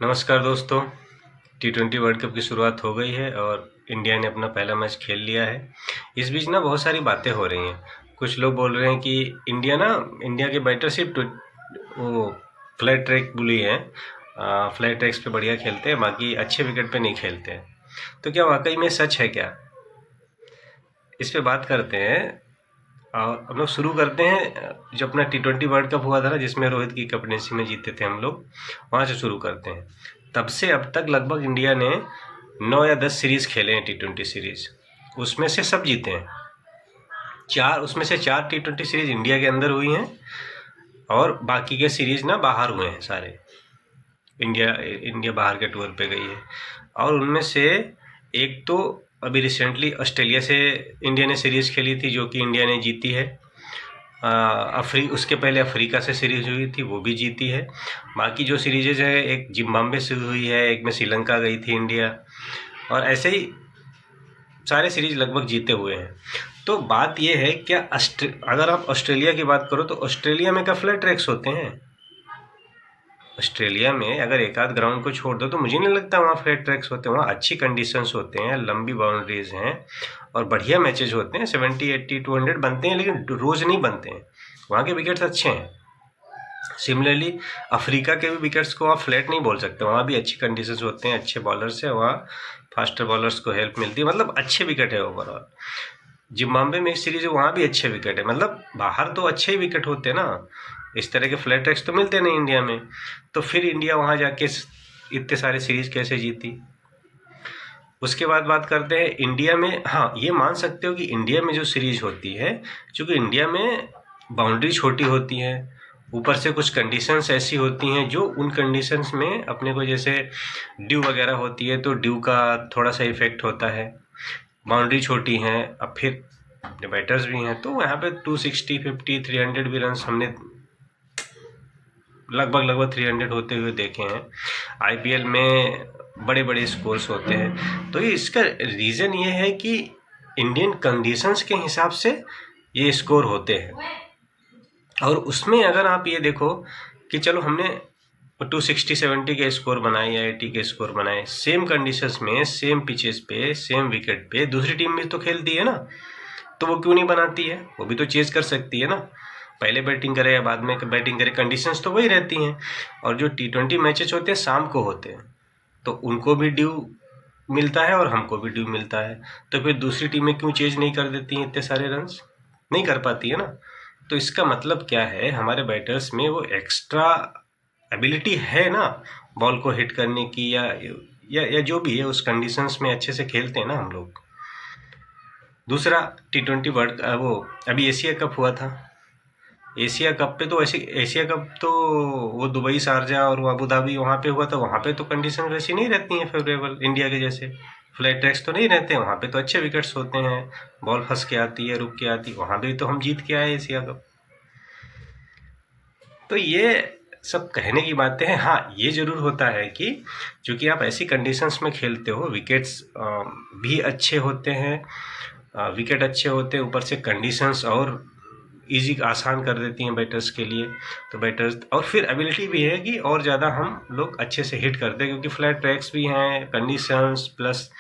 नमस्कार दोस्तों। T20 world cup की शुरुआत हो गई है और इंडिया ने अपना पहला मैच खेल लिया है। इस बीच ना बहुत सारी बातें हो रही हैं। कुछ लोग बोल रहे हैं कि इंडिया के बैटर सिर्फ वो फ्लैट ट्रैक बुली हैं, फ्लैट ट्रैक्स पे बढ़िया खेलते हैं, बाकी अच्छे विकेट पे नहीं खेलते हैं। तो क्या वाकई में सच है क्या? इस पे बात करते हैं और हम लोग शुरू करते हैं। जो अपना T20 वर्ल्ड कप हुआ था ना, जिसमें रोहित की कैप्टनसी में जीते थे हम लोग, वहाँ से शुरू करते हैं। तब से अब तक लगभग इंडिया ने 9 या 10 सीरीज खेले हैं, T20 सीरीज। उसमें से सब जीते हैं। उसमें से 4 T20 सीरीज इंडिया के अंदर हुई हैं और बाकी के सीरीज ना बाहर हुए हैं सारे। इंडिया बाहर के टूर पे गई है और उनमें से एक तो अभी रिसेंटली ऑस्ट्रेलिया से इंडिया ने सीरीज़ खेली थी, जो कि इंडिया ने जीती है। उसके पहले अफ्रीका से सीरीज़ हुई थी, वो भी जीती है। बाकी जो सीरीज़ है, एक जिम्बाब्वे से हुई है, एक में श्रीलंका गई थी इंडिया, और ऐसे ही सारे सीरीज लगभग जीते हुए हैं। तो बात ये है, क्या अगर आप ऑस्ट्रेलिया की बात करो तो ऑस्ट्रेलिया में क्या फ्लैट ट्रैक्स होते हैं? ऑस्ट्रेलिया में अगर एक आध ग्राउंड को छोड़ दो तो मुझे नहीं लगता वहाँ फ्लैट ट्रैक्स होते हैं। वहाँ अच्छी कंडीशंस होते हैं, लंबी बाउंड्रीज हैं और बढ़िया मैचेज होते हैं। 70, 80, 200 बनते हैं, लेकिन रोज़ नहीं बनते हैं। वहाँ के विकेट्स अच्छे हैं। सिमिलरली अफ्रीका के भी विकेट्स को आप फ्लैट नहीं बोल सकते, वहाँ भी अच्छी कंडीशंस होते हैं, अच्छे बॉलर्स हैं, वहाँ फास्टर बॉलर्स को हेल्प मिलती है, मतलब अच्छे विकेट है ओवरऑल। जिम्बाब्वे में एक सीरीज है, वहाँ भी अच्छे विकेट है, मतलब बाहर तो अच्छे ही विकेट होते हैं ना। इस तरह के फ्लैट ट्रैक्स तो मिलते नहीं इंडिया में। तो फिर इंडिया वहाँ जाके इतने सारे सीरीज कैसे जीती? उसके बाद बात करते हैं इंडिया में। हाँ, ये मान सकते हो कि इंडिया में जो सीरीज होती है, क्योंकि इंडिया में बाउंड्री छोटी होती है, ऊपर से कुछ कंडीशंस ऐसी होती हैं जो उन कंडीशंस में अपने को, जैसे ड्यू वगैरह होती है तो ड्यू का थोड़ा सा इफेक्ट होता है। बाउंड्री छोटी हैं, अब फिर बैटर्स भी हैं, तो यहाँ पे 260, 50, 300 भी रन हमने लगभग 300 होते हुए देखे हैं। आईपीएल में बड़े बड़े स्कोर्स होते हैं। तो ये इसका रीज़न ये है कि इंडियन कंडीशंस के हिसाब से ये स्कोर होते हैं। और उसमें अगर आप ये देखो कि चलो हमने 260, 70 के स्कोर बनाए या 80 के स्कोर बनाए, सेम कंडीशंस में, सेम पिचेस पे, सेम विकेट पे दूसरी टीम भी तो खेलती है ना, तो वो क्यों नहीं बनाती है? वो भी तो चेज कर सकती है ना। पहले बैटिंग करे या बाद में बैटिंग करे, कंडीशंस तो वही रहती हैं। और जो T20 मैचेस होते हैं शाम को होते हैं, तो उनको भी ड्यू मिलता है और हमको भी ड्यू मिलता है। तो फिर दूसरी टीमें क्यों चेज नहीं कर देती हैं इतने सारे रन्स? नहीं कर पाती है ना। तो इसका मतलब क्या है, हमारे बैटर्स में वो एक्स्ट्रा एबिलिटी है ना, बॉल को हिट करने की, या जो भी है, उस कंडीशंस में अच्छे से खेलते हैं ना हम लोग। दूसरा, T20 वर्ल्ड वो अभी एशिया कप हुआ था। एशिया कप पे तो ऐसे, एशिया कप तो वो दुबई, शारजा और वो अबू धाबी वहाँ पे हुआ था। वहाँ पे तो कंडीशन वैसी नहीं रहती हैं फेवरेबल इंडिया के जैसे। फ्लैट ट्रैक्स तो नहीं रहते हैं वहाँ पे, तो अच्छे विकेट्स होते हैं, बॉल फंस के आती है, रुक के आती है। वहाँ भी तो हम जीत के आए एशिया कप। तो ये सब कहने की बातें हैं। हाँ, ये ज़रूर होता है कि चूँकि आप ऐसी कंडीशंस में खेलते हो, विकेट्स भी अच्छे होते हैं, विकेट अच्छे होते हैं, ऊपर से कंडीशंस और ईजी आसान कर देती हैं बैटर्स के लिए। तो बैटर्स, और फिर एबिलिटी भी है कि और ज़्यादा हम लोग अच्छे से हिट करते हैं, क्योंकि फ्लैट ट्रैक्स भी हैं, कंडीशंस प्लस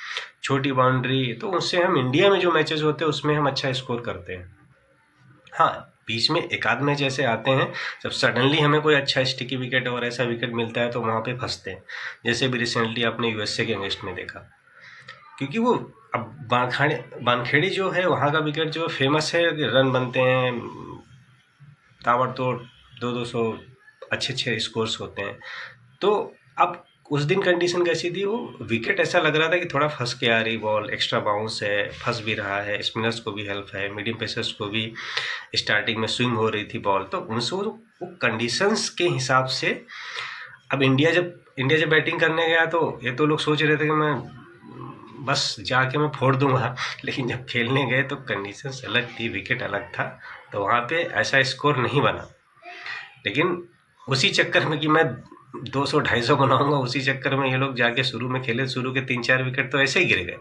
छोटी बाउंड्री, तो उससे हम इंडिया में जो मैचेस होते हैं उसमें हम अच्छा स्कोर करते हैं। हाँ, बीच में एक आध मैच ऐसे आते हैं जब सडनली हमें कोई अच्छा स्टिकी विकेट और ऐसा विकेट मिलता है तो वहाँ पे फंसते हैं। जैसे भी रिसेंटली आपने यूएसए के अगेंस्ट में देखा, क्योंकि वो अब बानखेड़ी जो है वहाँ का विकेट जो फेमस है कि रन बनते हैं ताबड़तोड़, 200 अच्छे स्कोर्स होते हैं। तो अब उस दिन कंडीशन कैसी थी, वो विकेट ऐसा लग रहा था कि थोड़ा फंस के आ रही बॉल, एक्स्ट्रा बाउंस है, फंस भी रहा है, स्पिनर्स को भी हेल्प है, मीडियम पेसर्स को भी स्टार्टिंग में स्विंग हो रही थी बॉल। तो उनसे वो कंडीशंस के हिसाब से, अब इंडिया जब बैटिंग करने गया तो ये तो लोग सोच रहे थे कि मैं बस जाके मैं फोड़ दूंगा, लेकिन जब खेलने गए तो कंडीशंस अलग थी, विकेट अलग था, तो वहाँ पे ऐसा स्कोर नहीं बना। लेकिन उसी चक्कर में कि मैं 200, 250 बनाऊंगा, उसी चक्कर में ये लोग जाके शुरू में खेले, शुरू के 3-4 विकेट तो ऐसे ही गिर गए।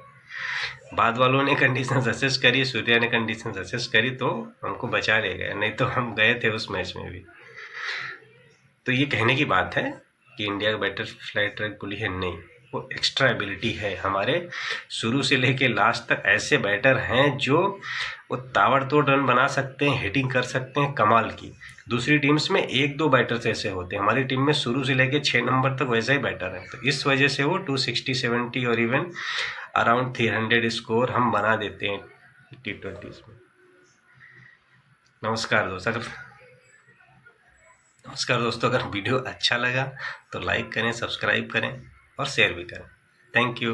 बाद वालों ने कंडीशंस असेस करी, सूर्या ने कंडीशंस असेस करी, तो हमको बचा ले गए, नहीं तो हम गए थे उस मैच में भी। तो ये कहने की बात है कि इंडिया का बैटर फ्लैट ट्रैक पुली है, नहीं, वो एक्स्ट्रा एबिलिटी है। हमारे शुरू से लेके लास्ट तक ऐसे बैटर हैं जो वो ताबड़तोड़ रन बना सकते हैं, हिटिंग कर सकते हैं कमाल की। दूसरी टीम्स में 1-2 बैटर्स ऐसे होते हैं, हमारी टीम में शुरू से लेके 6 नंबर तक वैसे ही बैटर है, तो इस वजह से वो 260, 70 और इवन अराउंड 300 स्कोर हम बना देते हैं T20s में। नमस्कार दोस्तों, अगर वीडियो अच्छा लगा तो लाइक करें, सब्सक्राइब करें और शेयर भी करें। Thank you.